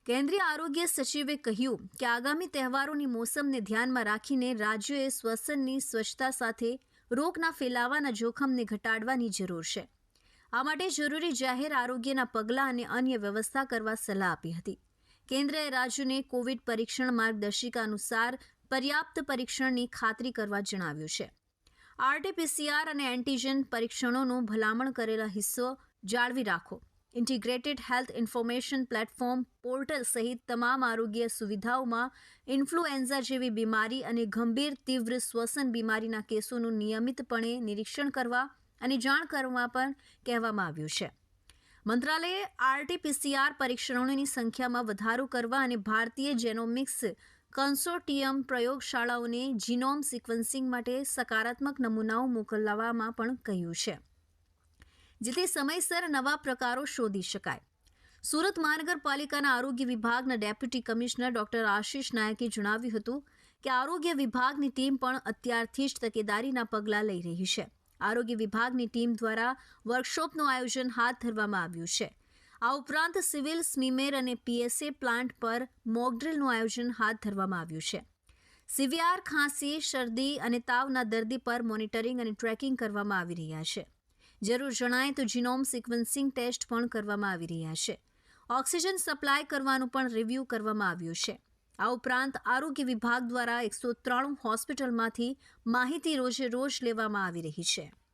કેન્દ્રીય આરોગ્ય સચિવે કહ્યું કે આગામી તહેવારોની મોસમને ધ્યાનમાં રાખીને રાજ્યોએ શ્વસનની સ્વચ્છતા સાથે રોગના ફેલાવાના જોખમને ઘટાડવાની જરૂર છે. આ માટે જરૂરી જાહેર આરોગ્યના પગલાં અને અન્ય વ્યવસ્થા કરવા સલાહ આપી હતી. કેન્દ્રએ રાજ્યોને કોવિડ પરીક્ષણ માર્ગદર્શિકા અનુસાર પર્યાપ્ત પરીક્ષણની ખાતરી કરવા જણાવ્યું છે. આરટી-પીસીઆર અને એન્ટીજન પરીક્ષણોનો ભલામણ કરેલા હિસ્સો જાળવી રાખો. Integrated health information platform portal સહિત તમામ આરોગ્ય સુવિધાઓમાં ઇન્ફ્લુએન્ઝા જેવી બીમારી અને ગંભીર તીવ્ર શ્વસન બીમારીના કેસોનું નિયમિતપણે નિરીક્ષણ કરવા અને જાણ કરવા પણ કહેવામાં આવ્યું છે. મંત્રાલયે આરટી-પીસીઆર પરીક્ષણોની સંખ્યામાં વધારો કરવા અને ભારતીય જેનોમિક્સ કન્સોર્ટિયમ પ્રયોગશાળાઓને જીનોમ સિક્વન્સિંગ માટે સકારાત્મક નમૂનાઓ મોકલવામાં પણ કહ્યું છે, જેથી સમયસર નવા પ્રકારો શોધી શકાય. સુરત મહાનગરપાલિકાના આરોગ્ય વિભાગના ડેપ્યુટી કમિશનર ડોક્ટર આશિષ નાયકે જણાવ્યું હતું કે આરોગ્ય વિભાગની ટીમ પણ અત્યારથી જ તકેદારીના પગલાં લઈ રહી છે. આરોગ્ય વિભાગની ટીમ દ્વારા વર્કશોપનું આયોજન હાથ ધરવામાં આવ્યું છે. આ ઉપરાંત સિવિલ, સ્મીમેર અને પીએસએ પ્લાન્ટ પર મોકડ્રીલનું આયોજન હાથ ધરવામાં આવ્યું છે. સીવીઆર, ખાંસી, શરદી અને તાવના દર્દી પર મોનિટરિંગ અને ટ્રેકિંગ કરવામાં આવી રહ્યા છે. જરૂર જણાય તો જીનોમ સિક્વન્સિંગ ટેસ્ટ પણ કરવામાં આવી રહ્યા છે. ઓક્સિજન સપ્લાય કરવાનું પણ રિવ્યૂ કરવામાં આવ્યું છે. આ ઉપરાંત આરોગ્ય વિભાગ દ્વારા 193 હોસ્પિટલમાંથી માહિતી રોજે રોજ લેવામાં આવી રહી છે.